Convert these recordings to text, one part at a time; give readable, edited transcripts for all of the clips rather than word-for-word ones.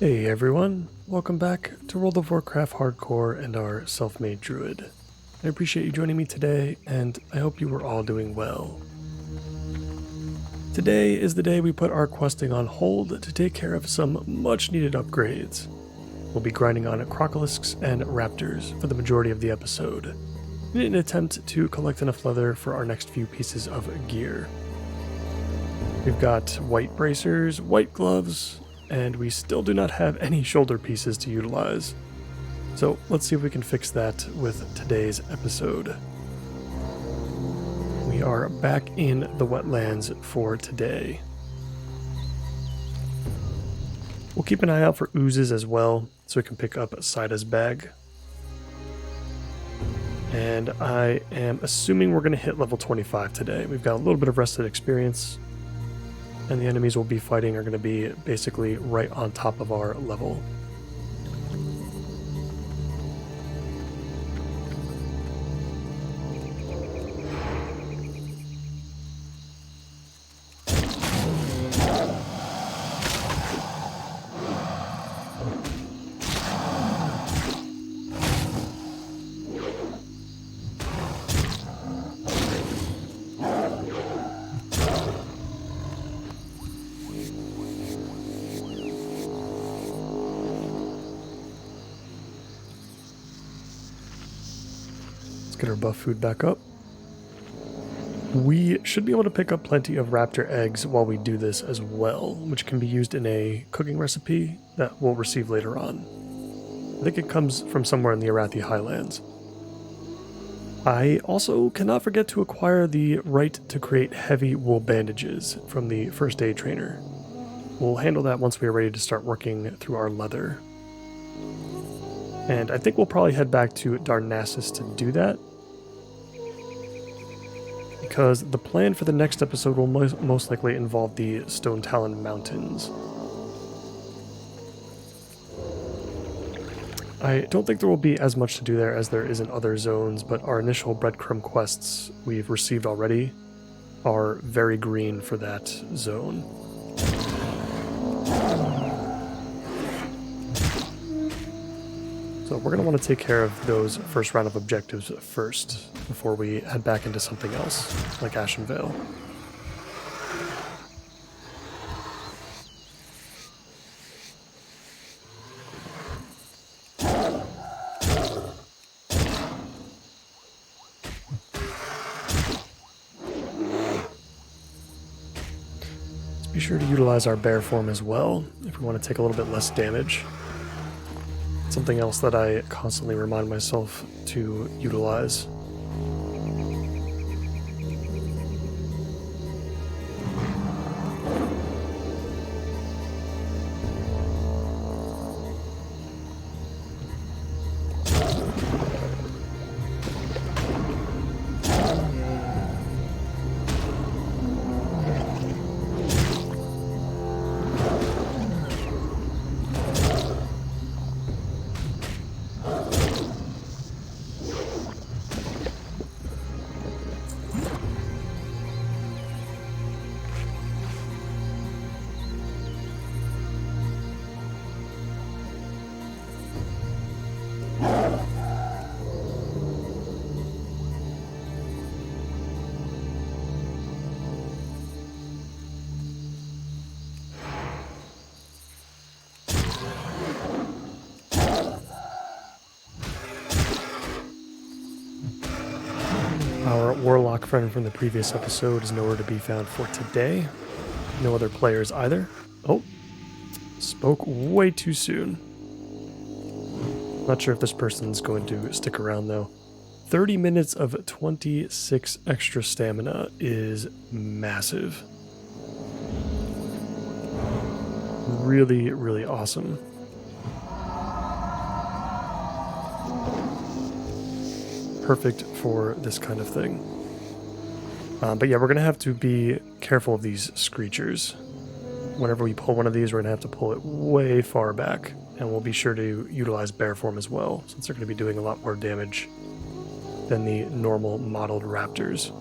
Hey everyone, welcome back to World of Warcraft Hardcore and our self-made druid. I appreciate you joining me today, and I hope you were all doing well. Today is the day we put our questing on hold to take care of some much-needed upgrades. We'll be grinding on crocolisks and raptors for the majority of the episode, in an attempt to collect enough leather for our next few pieces of gear. We've got white bracers, white gloves, and we still do not have any shoulder pieces to utilize. So let's see if we can fix that with today's episode. We are back in the wetlands for today. We'll keep an eye out for oozes as well, so we can pick up Sida's bag. And I am assuming we're going to hit level 25 today. We've got a little bit of rested experience, and the enemies we'll be fighting are going to be basically right on top of our level. Get our buff food back up. We should be able to pick up plenty of raptor eggs while we do this as well, which can be used in a cooking recipe that we'll receive later on. I think it comes from somewhere in the Arathi Highlands. I also cannot forget to acquire the right to create heavy wool bandages from the first aid trainer. We'll handle that once we are ready to start working through our leather. And I think we'll probably head back to Narcissus to do that, because the plan for the next episode will most likely involve the Stone Talon Mountains. I don't think there will be as much to do there as there is in other zones, but our initial breadcrumb quests we've received already are very green for that zone. So we're going to want to take care of those first round of objectives first, before we head back into something else, like Ashen Vale. Let's be sure to utilize our bear form as well, if we want to take a little bit less damage. Something else that I constantly remind myself to utilize. Our warlock friend from the previous episode is nowhere to be found for today. No other players either. Oh, spoke way too soon. Not sure if this person's going to stick around though. 30 minutes of 26 extra stamina is massive. Really, really awesome. Perfect for this kind of thing. But yeah, we're going to have to be careful of these screechers. Whenever we pull one of these, we're going to have to pull it way far back, and we'll be sure to utilize bear form as well, since they're going to be doing a lot more damage than the normal modeled raptors.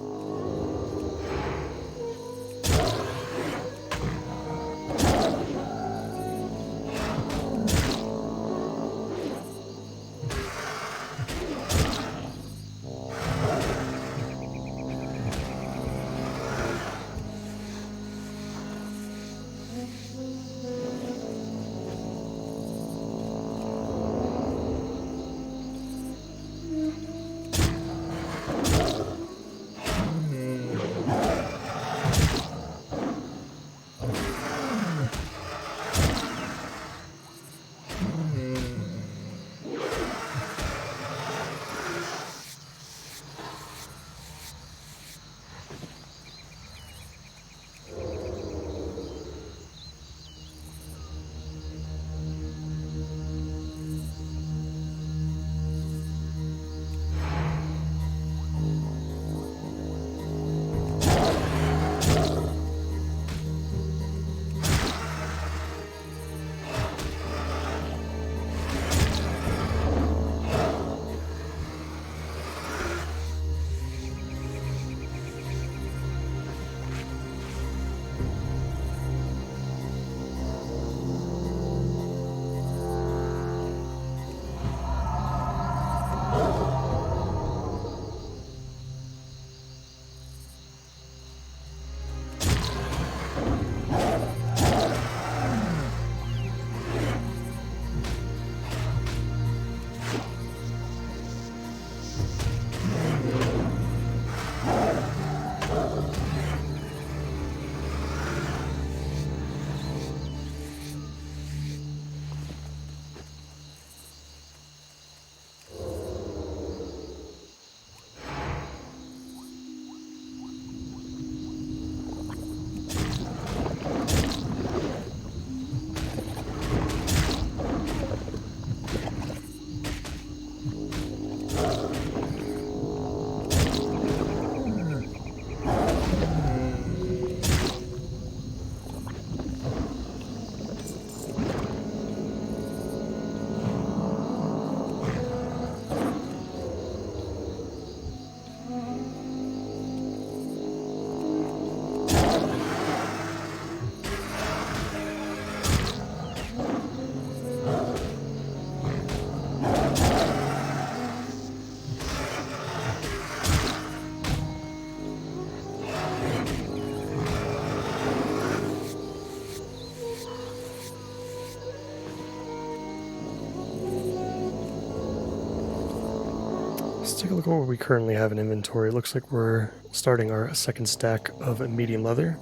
Let's take a look at what we currently have in inventory. Looks like we're starting our second stack of medium leather.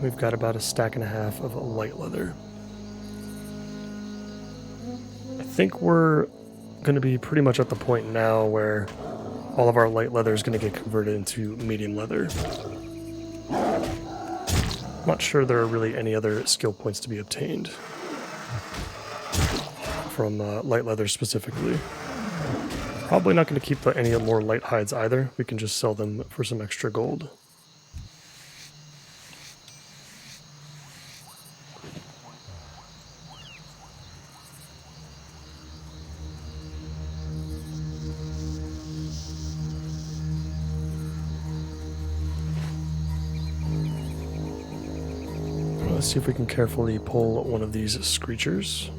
We've got about a stack and a half of light leather. I think we're going to be pretty much at the point now where all of our light leather is going to get converted into medium leather. I'm not sure there are really any other skill points to be obtained from light leather specifically. Probably not going to keep any more light hides either. We can just sell them for some extra gold. Let's see if we can carefully pull one of these screechers.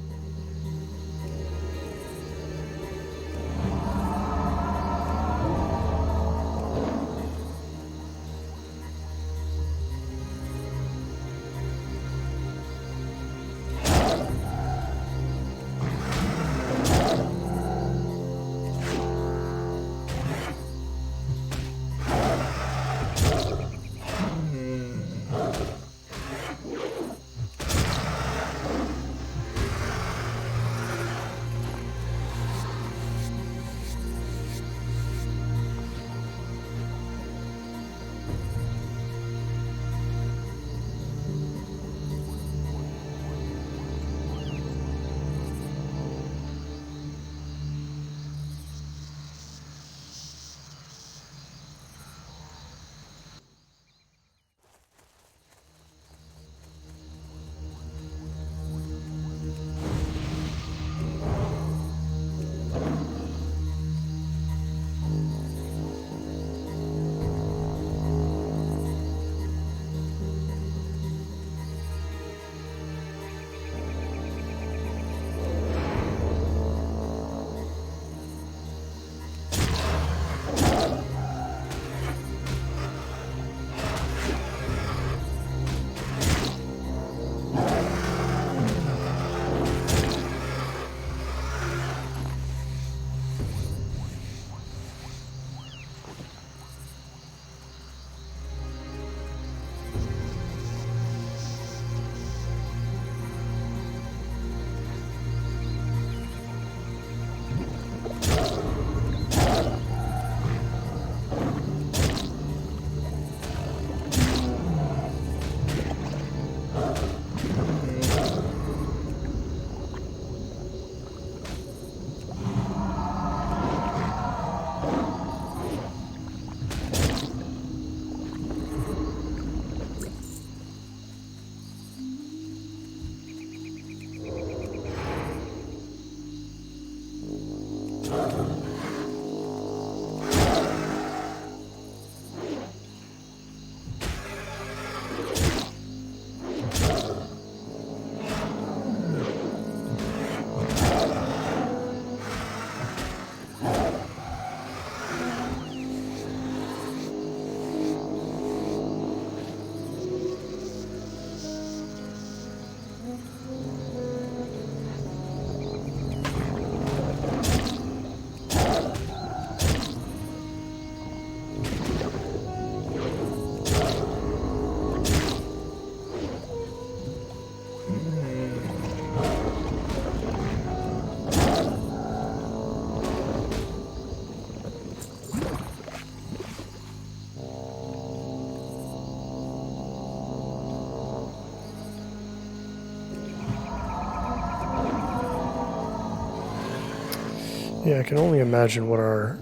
Yeah, I can only imagine what our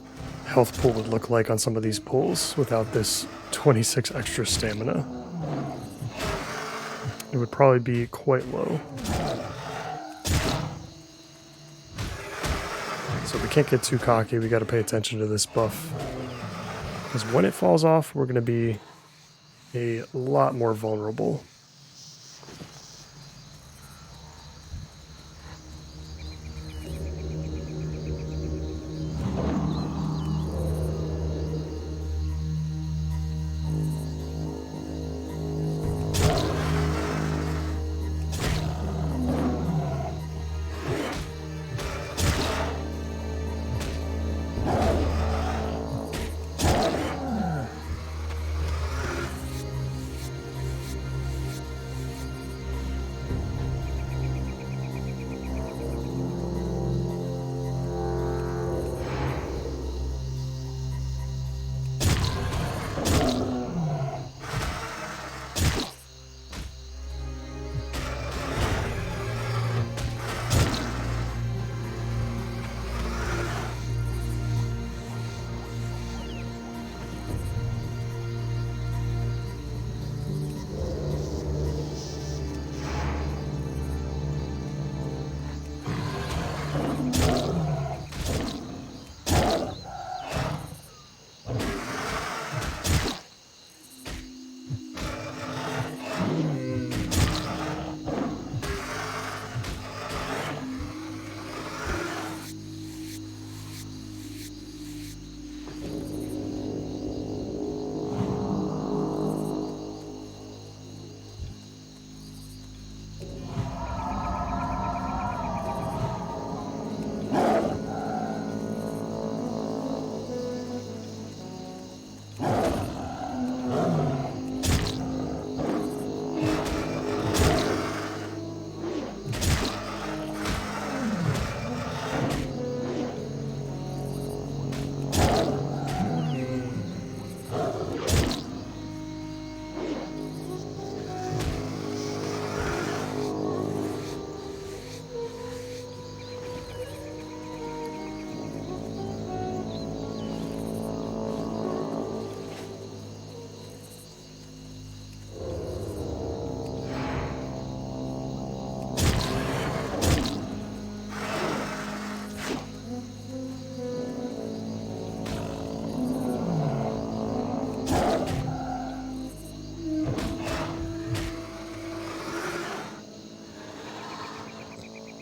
health pool would look like on some of these pulls without this 26 extra stamina. It would probably be quite low. So we can't get too cocky, we gotta pay attention to this buff. Because when it falls off, we're gonna be a lot more vulnerable.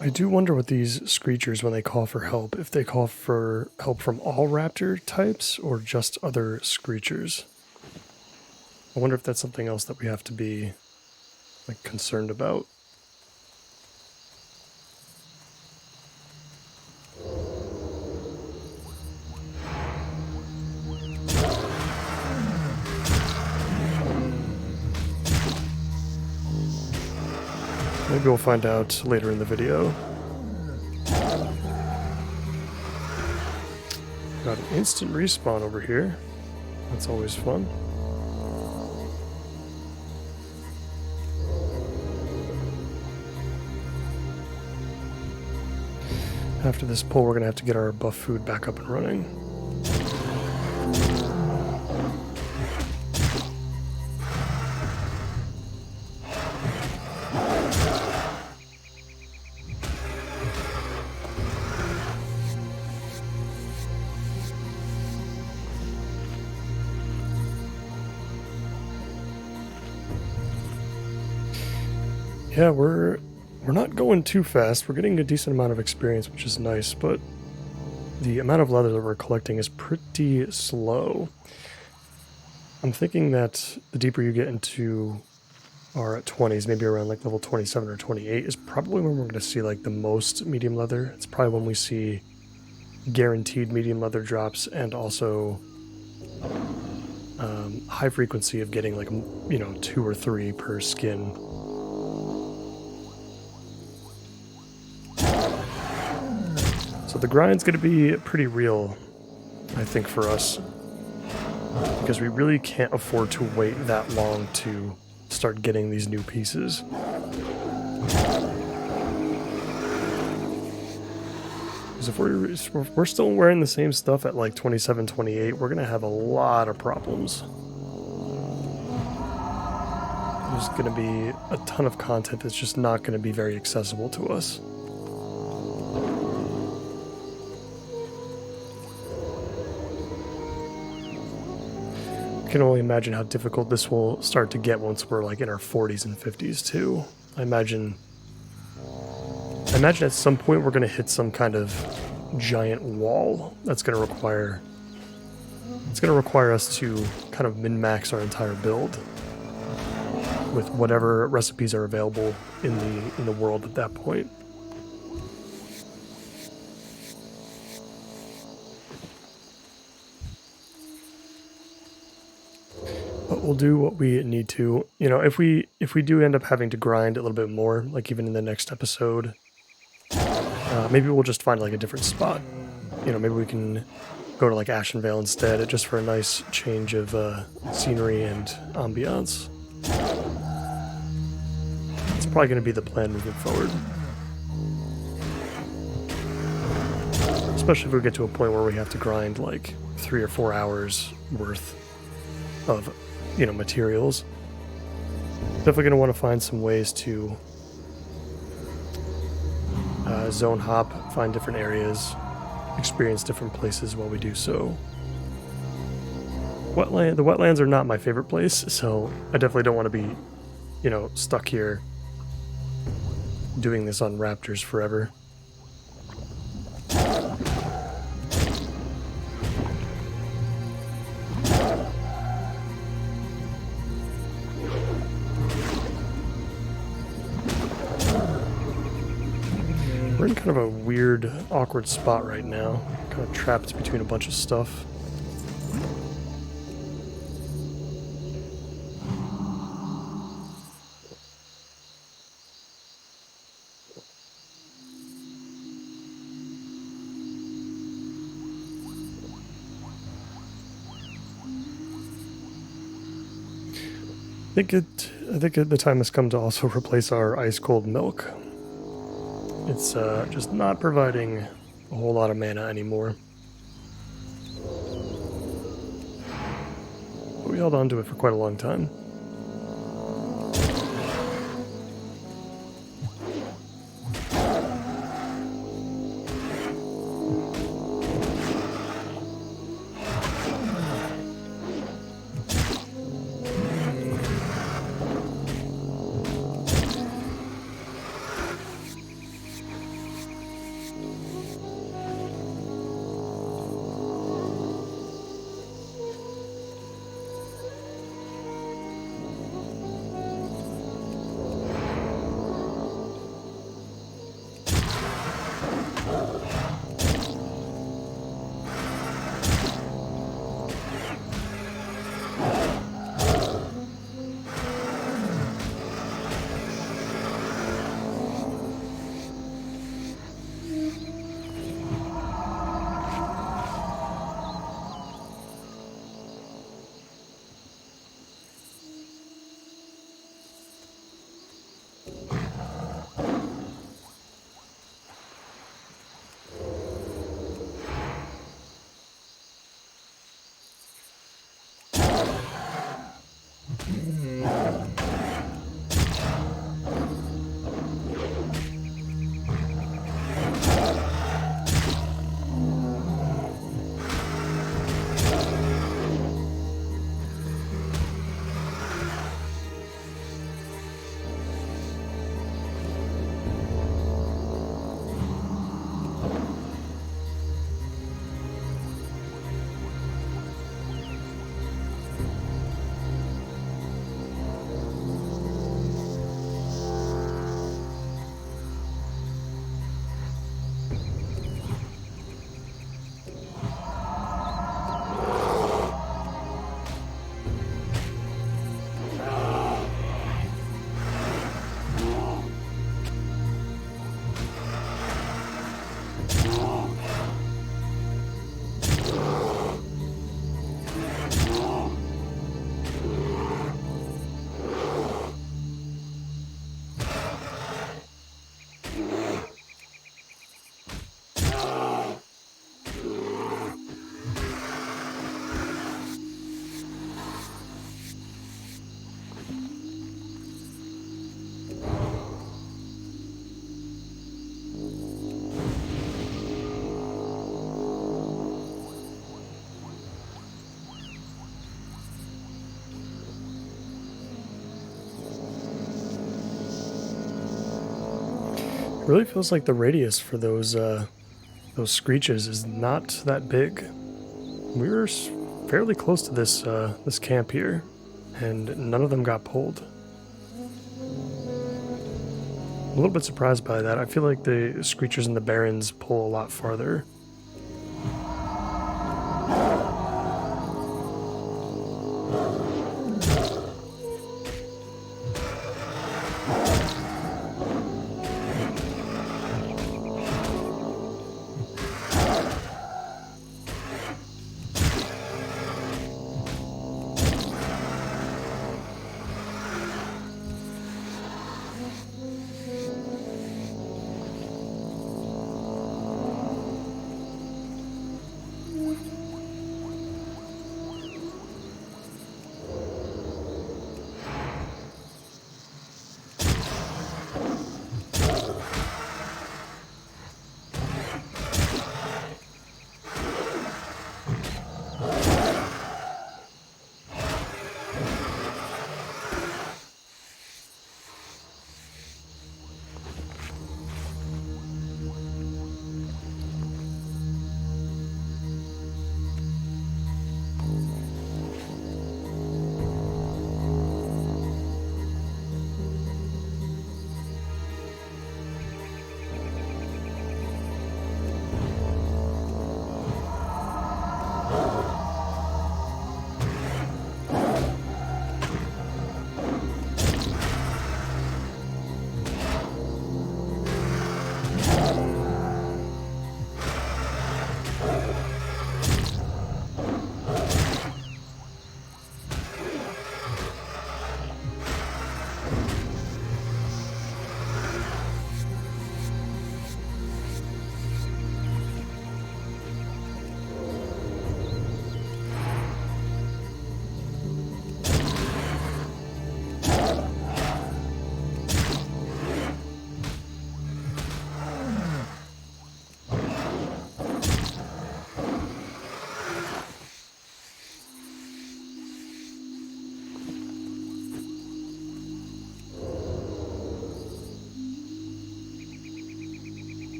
I do wonder what these screechers, when they call for help, if they call for help from all raptor types or just other screechers. I wonder if that's something else that we have to be concerned about. Maybe we'll find out later in the video. Got an instant respawn over here. That's always fun. After this pull, we're going to have to get our buff food back up and running. Yeah, we're not going too fast. We're getting a decent amount of experience, which is nice, but the amount of leather that we're collecting is pretty slow. I'm thinking that the deeper you get into are at 20s, maybe around like level 27 or 28 is probably when we're going to see like the most medium leather. It's probably when we see guaranteed medium leather drops, and also high frequency of getting like, you know, 2 or 3 per skin. So the grind's going to be pretty real, I think, for us, because we really can't afford to wait that long to start getting these new pieces. Because if we're still wearing the same stuff at like 27, 28, we're going to have a lot of problems. There's going to be a ton of content that's just not going to be very accessible to us. I can only imagine how difficult this will start to get once we're like in our 40s and 50s too. I imagine at some point we're going to hit some kind of giant wall that's going to require us to kind of min-max our entire build with whatever recipes are available in the world at that point. But we'll do what we need to. You know, if we do end up having to grind a little bit more, like even in the next episode, maybe we'll just find like a different spot. You know, maybe we can go to like Ashenvale instead, just for a nice change of scenery and ambiance. It's probably going to be the plan moving forward. Especially if we get to a point where we have to grind like 3 or 4 hours worth of, you know, materials. Definitely going to want to find some ways to zone hop, find different areas, experience different places while we do so. The wetlands are not my favorite place, so I definitely don't want to be, you know, stuck here doing this on raptors forever. We're in kind of a weird, awkward spot right now. Kind of trapped between a bunch of stuff. I think the time has come to also replace our ice cold milk. It's just not providing a whole lot of mana anymore. But we held on to it for quite a long time. Really feels like the radius for those screeches is not that big. We were fairly close to this camp here, and none of them got pulled. I'm a little bit surprised by that. I feel like the screechers and the barons pull a lot farther.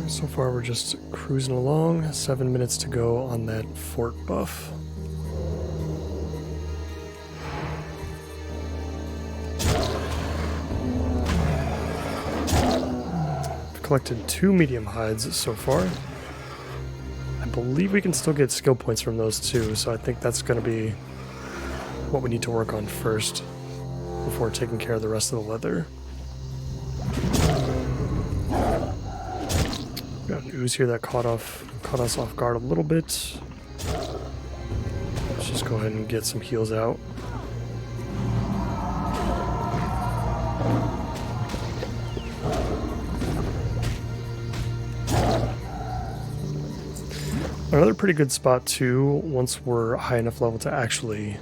So far we're just cruising along, 7 minutes to go on that fort buff. I've collected 2 medium hides so far. I believe we can still get skill points from those too, so I think that's going to be what we need to work on first before taking care of the rest of the leather. Got an ooze here that caught us off guard a little bit. Let's just go ahead and get some heals out. Another pretty good spot too, once we're high enough level to actually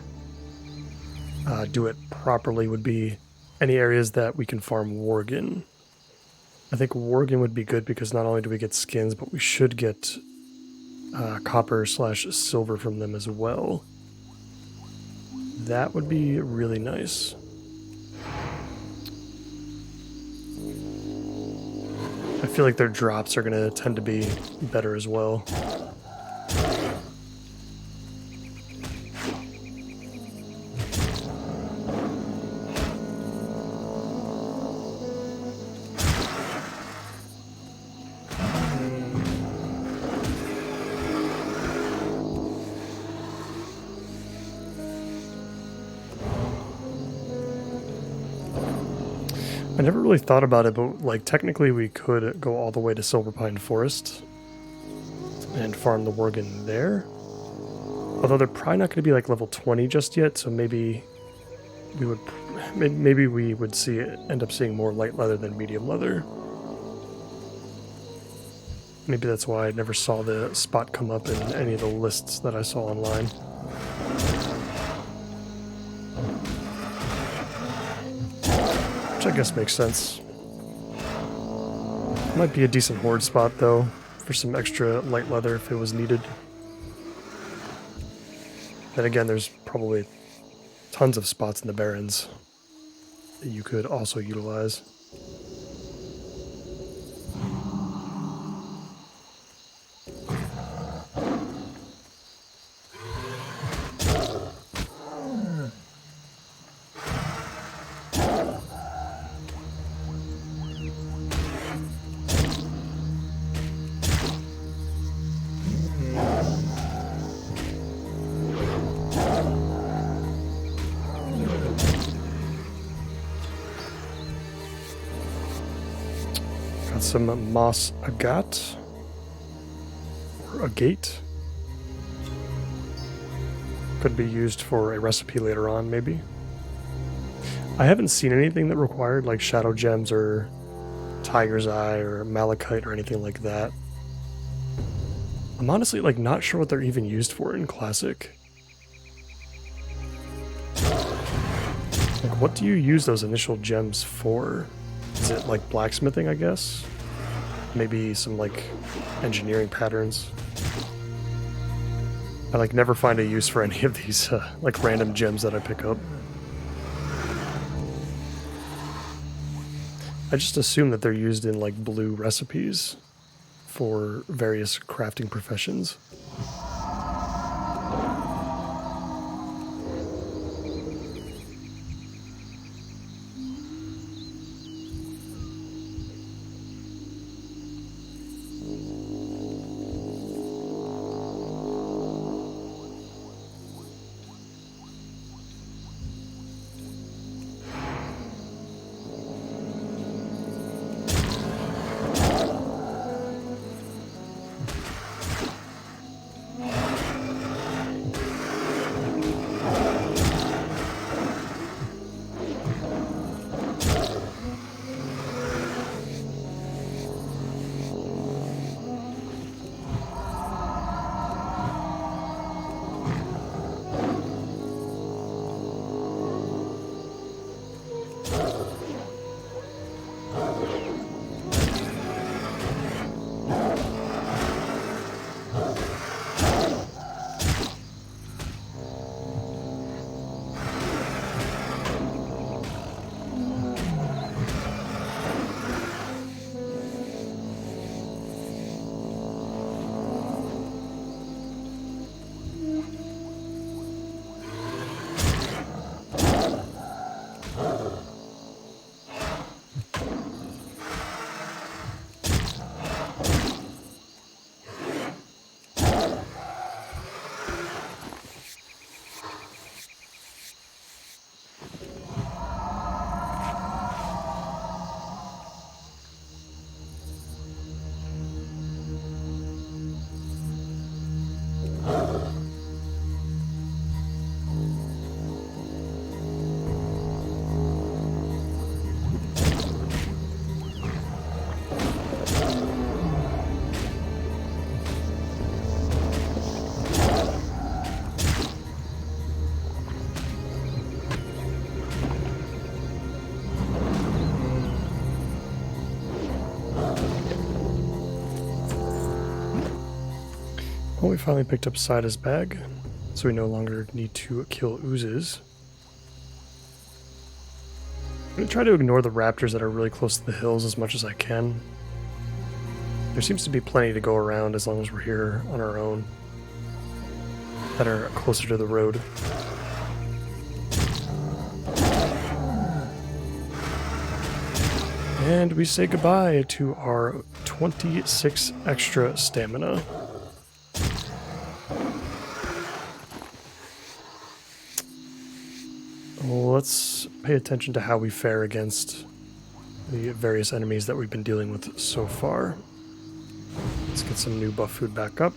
do it properly, would be any areas that we can farm Worgen. I think Worgen would be good because not only do we get skins, but we should get copper/silver from them as well. That would be really nice. I feel like their drops are going to tend to be better as well. I never really thought about it, but like technically we could go all the way to Silverpine Forest and farm the Worgen there. Although they're probably not going to be like level 20 just yet, so maybe we would end up seeing more light leather than medium leather. Maybe that's why I never saw the spot come up in any of the lists that I saw online. Which I guess makes sense. Might be a decent horde spot though, for some extra light leather if it was needed. Then again, there's probably tons of spots in the Barrens that you could also utilize. Some moss agate or agate could be used for a recipe later on, maybe. I haven't seen anything that required like shadow gems or tiger's eye or malachite or anything like that. I'm honestly like not sure what they're even used for in classic. Like, what do you use those initial gems for? Is it like blacksmithing, I guess? Maybe some like engineering patterns. I like never find a use for any of these like random gems that I pick up. I just assume that they're used in like blue recipes for various crafting professions. we finally picked up Sida's bag, so we no longer need to kill oozes. I'm going to try to ignore the raptors that are really close to the hills as much as I can. There seems to be plenty to go around as long as we're here on our own that are closer to the road. And we say goodbye to our 26 extra stamina. Let's pay attention to how we fare against the various enemies that we've been dealing with so far. Let's get some new buff food back up.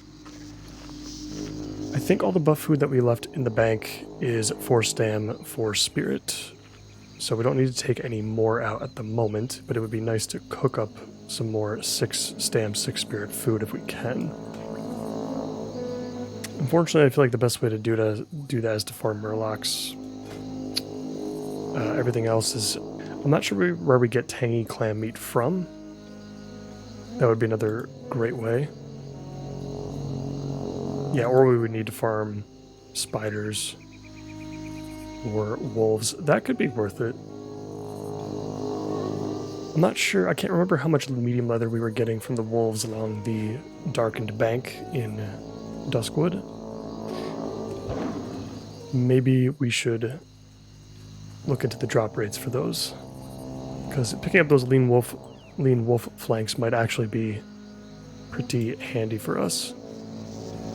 I think all the buff food that we left in the bank is 4 stam, 4 spirit. So we don't need to take any more out at the moment, but it would be nice to cook up some more 6 stam, 6 spirit food if we can. Unfortunately, I feel like the best way to do that is to farm murlocs. Everything else is... I'm not sure where we get tangy clam meat from. That would be another great way. Yeah, or we would need to farm spiders or wolves. That could be worth it. I'm not sure. I can't remember how much medium leather we were getting from the wolves along the darkened bank in Duskwood. Maybe we should look into the drop rates for those, because picking up those lean wolf flanks might actually be pretty handy for us.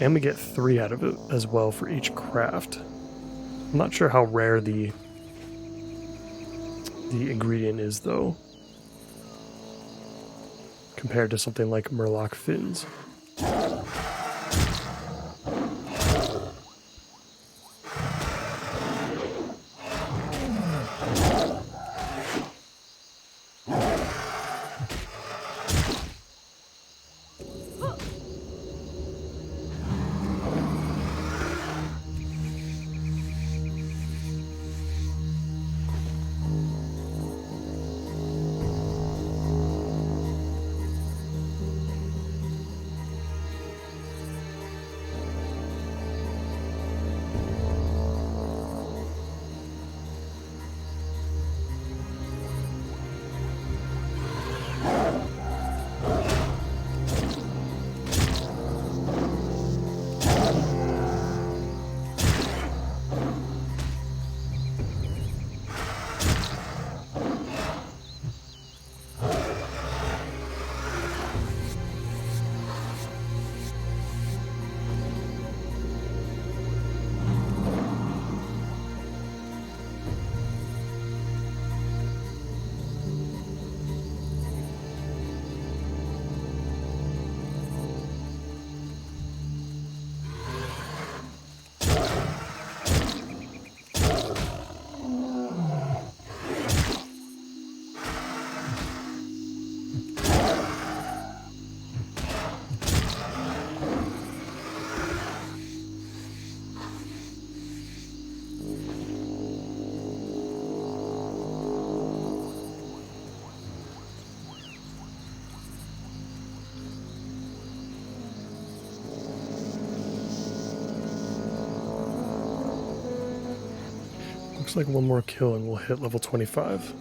And we get 3 out of it as well for each craft. I'm not sure how rare the ingredient is though, compared to something like murloc fins. Looks like one more kill and we'll hit level 25.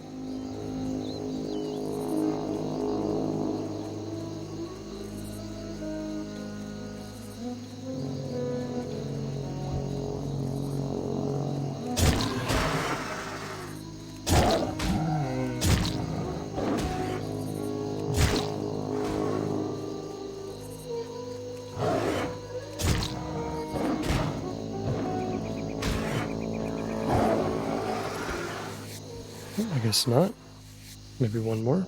I guess not. Maybe one more.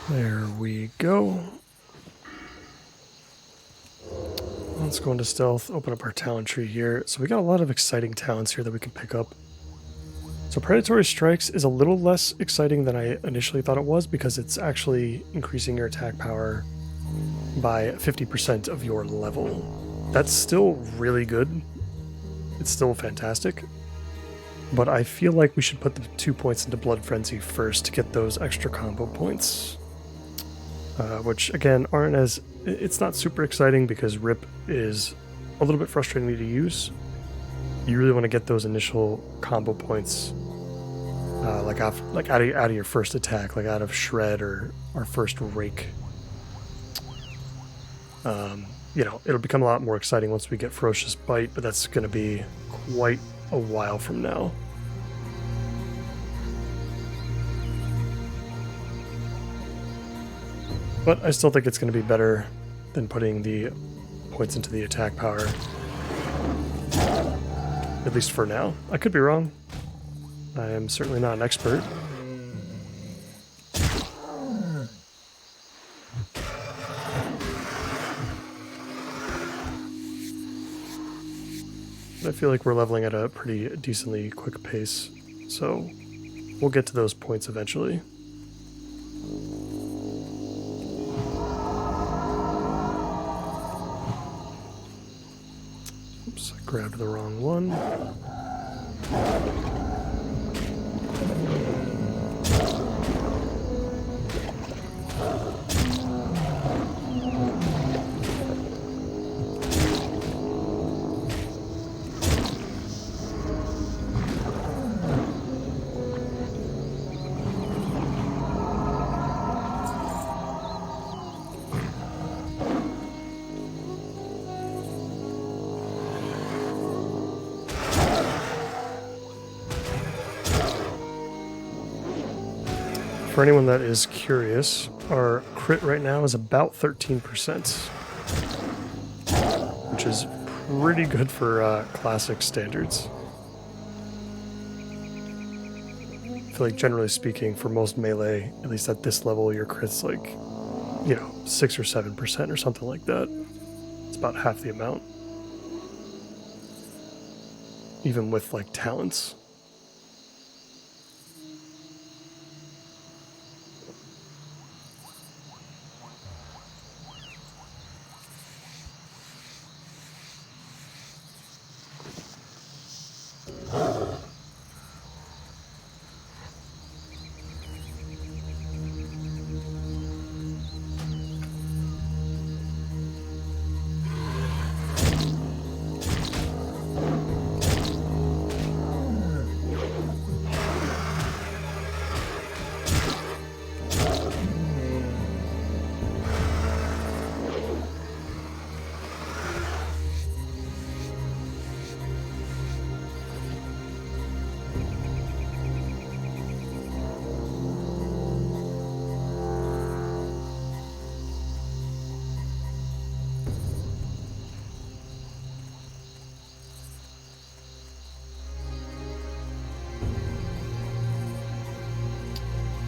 There we go. let's go into stealth, open up our talent tree here. So we got a lot of exciting talents here that we can pick up. So Predatory Strikes is a little less exciting than I initially thought it was because it's actually increasing your attack power by 50% of your level. That's still really good. It's still fantastic. But I feel like we should put the 2 points into Blood Frenzy first to get those extra combo points. Which, again, aren't as... It's not super exciting because Rip is a little bit frustrating to use. You really want to get those initial combo points like out of your first attack, like out of Shred or our first Rake. You know, it'll become a lot more exciting once we get Ferocious Bite, but that's going to be quite a while from now. But I still think it's going to be better than putting the points into the attack power. At least for now. I could be wrong. I am certainly not an expert. But I feel like we're leveling at a pretty decently quick pace, so we'll get to those points eventually. Oops, I grabbed the wrong one. For anyone that is curious, our crit right now is about 13%, which is pretty good for classic standards. I feel like generally speaking, for most melee, at least at this level, your crit's like, you know, 6 or 7% or something like that. It's about half the amount. Even with like talents.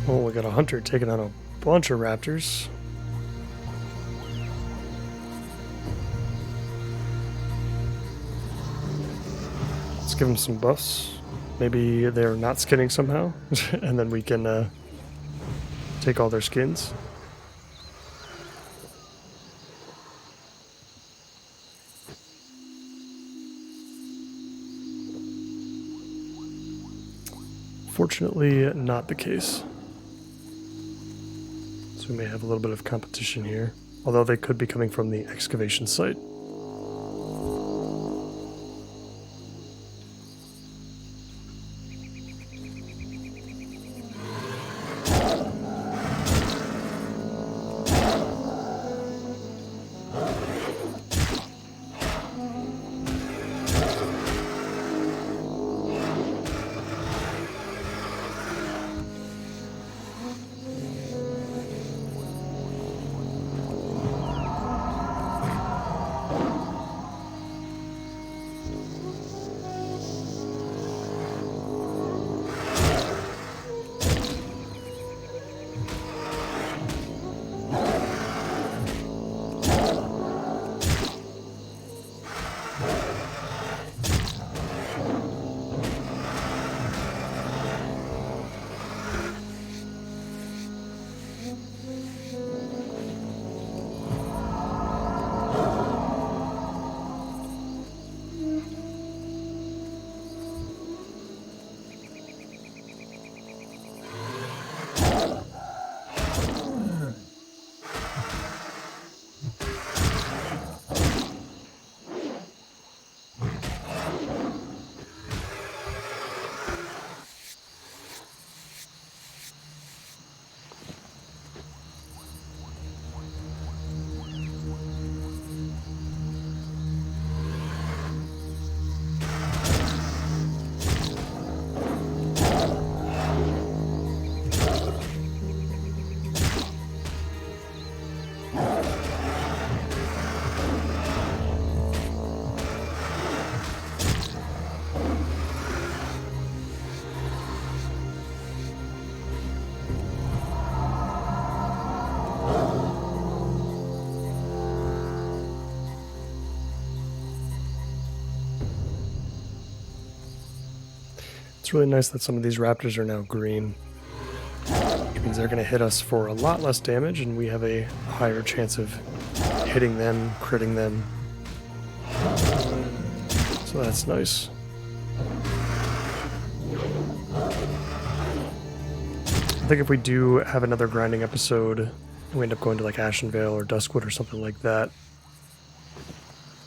Oh, we got a hunter taking on a bunch of raptors. Let's give them some buffs. Maybe they're not skinning somehow, and then we can take all their skins. Fortunately, not the case. So we may have a little bit of competition here, although they could be coming from the excavation site. It's really nice that some of these raptors are now green. Which means they're going to hit us for a lot less damage, and we have a higher chance of hitting them, critting them. So that's nice. I think if we do have another grinding episode, and we end up going to like Ashenvale or Duskwood or something like that,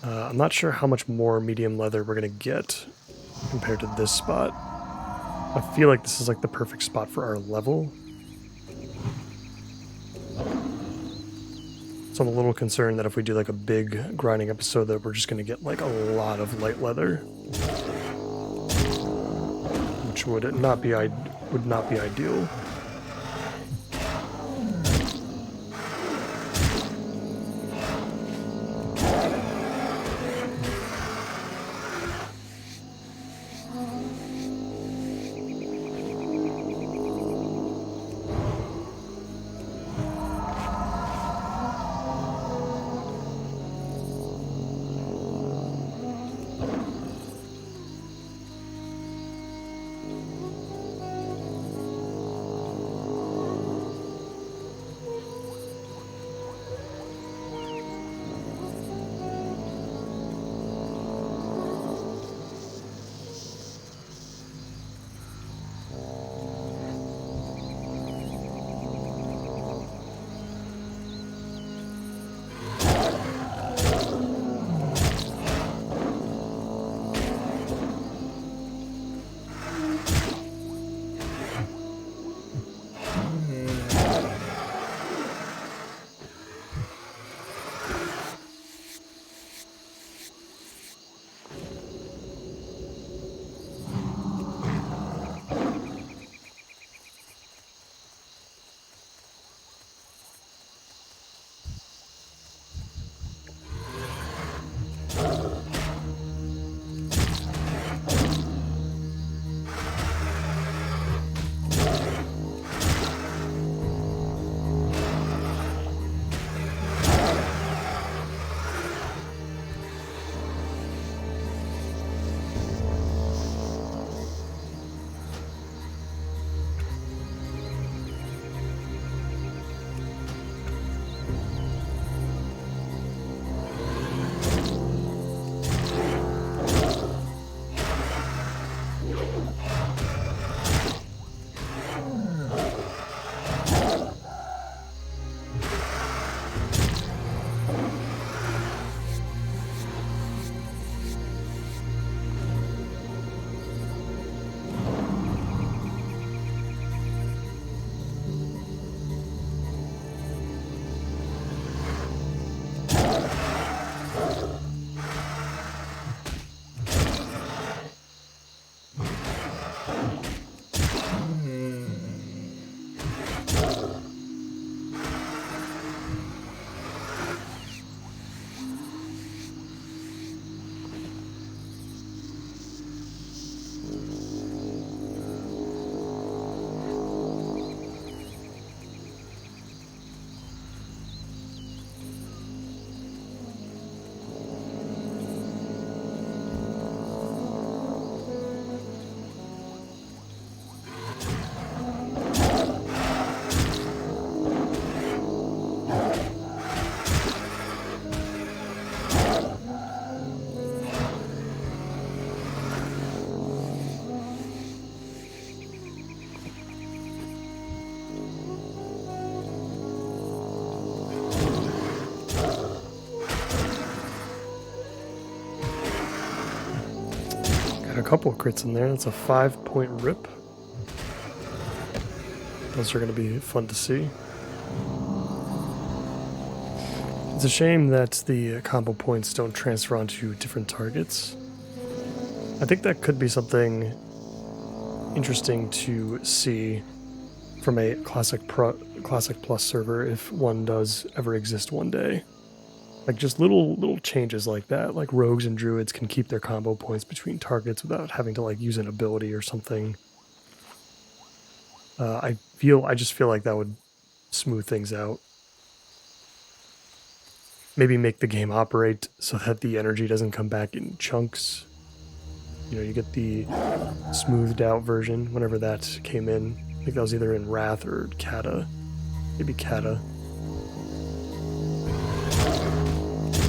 I'm not sure how much more medium leather we're going to get compared to this spot. I feel like this is like the perfect spot for our level. So I'm a little concerned that if we do like a big grinding episode that we're just going to get like a lot of light leather, which would not be ideal. A couple of crits in there. That's a 5-point rip. Those are going to be fun to see. It's a shame that the combo points don't transfer onto different targets. I think that could be something interesting to see from a Classic Plus server if one does ever exist one day. Like just little changes like that, like rogues and druids can keep their combo points between targets without having to like use an ability or something. I just feel like that would smooth things out. Maybe make the game operate so that the energy doesn't come back in chunks. You know, you get the smoothed out version whenever that came in. I think that was either in Wrath or Kata. Maybe Kata.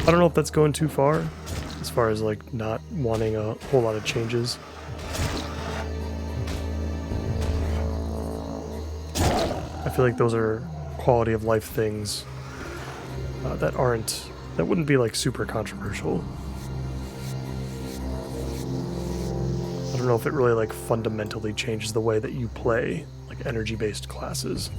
I don't know if that's going too far, as far as like not wanting a whole lot of changes. I feel like those are quality of life things that wouldn't be like super controversial. I don't know if it really like fundamentally changes the way that you play like energy-based classes.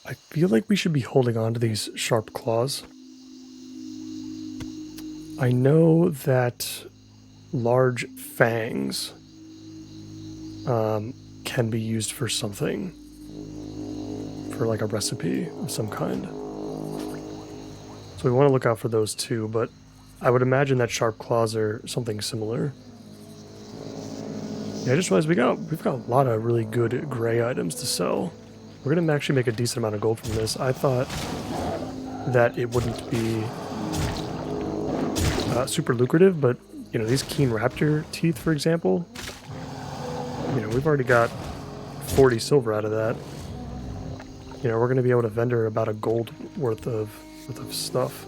I feel like we should be holding on to these sharp claws. I know that large fangs can be used for something, for like a recipe of some kind. So we want to look out for those too, but I would imagine that sharp claws are something similar. Yeah, I just realized we've got a lot of really good gray items to sell. We're going to actually make a decent amount of gold from this. I thought that it wouldn't be super lucrative, but, you know, these keen raptor teeth, for example, you know, we've already got 40 silver out of that. You know, we're going to be able to vendor about a gold worth of stuff.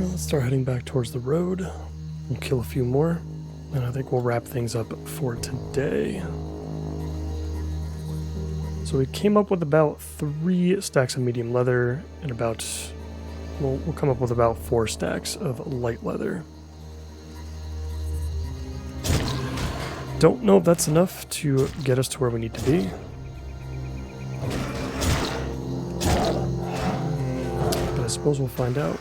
let's start heading back towards the road. We'll kill a few more, and I think we'll wrap things up for today. So we came up with about 3 stacks of medium leather and about, we'll come up with about 4 stacks of light leather. Don't know if that's enough to get us to where we need to be. But I suppose we'll find out.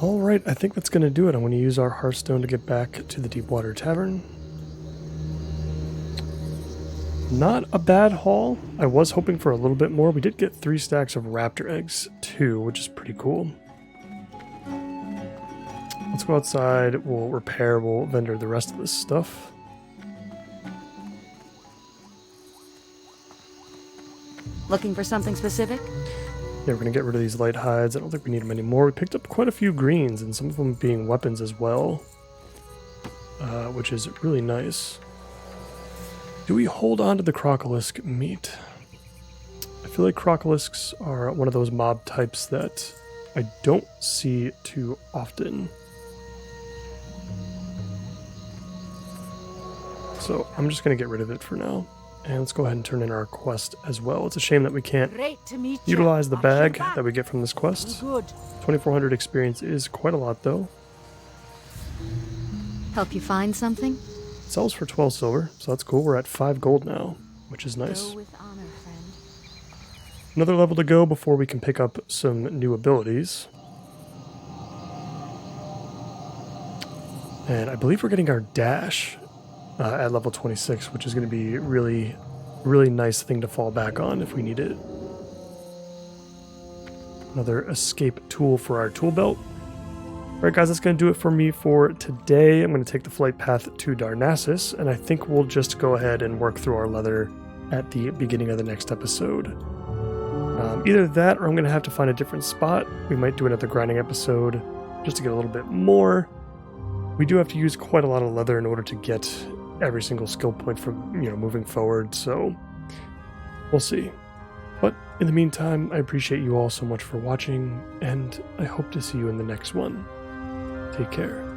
Alright, I think that's going to do it. I'm going to use our Hearthstone to get back to the Deepwater Tavern. Not a bad haul. I was hoping for a little bit more. We did get 3 stacks of raptor eggs too, which is pretty cool. Let's go outside, we'll repair, we'll vendor the rest of this stuff. Looking for something specific? Yeah, we're going to get rid of these light hides. I don't think we need them anymore. We picked up quite a few greens, and some of them being weapons as well, which is really nice. Do we hold on to the crocolisk meat? I feel like crocolisks are one of those mob types that I don't see too often. So I'm just going to get rid of it for now. And let's go ahead and turn in our quest as well. It's a shame that we can't utilize the bag that we get from this quest. 2,400 experience is quite a lot though. Help you find something? It sells for 12 silver, so that's cool. We're at 5 gold now, which is nice. Go with honor, friend. Another level to go before we can pick up some new abilities. And I believe we're getting our dash at level 26, which is going to be really nice thing to fall back on if we need it. Another escape tool for our tool belt. Alright guys, that's going to do it for me for today. I'm going to take the flight path to Narcissus, and I think we'll just go ahead and work through our leather at the beginning of the next episode. Either that, or I'm going to have to find a different spot. We might do another grinding episode just to get a little bit more. We do have to use quite a lot of leather in order to get every single skill point from, moving forward, so we'll see. But in the meantime, I appreciate you all so much for watching, and I hope to see you in the next one. Take care.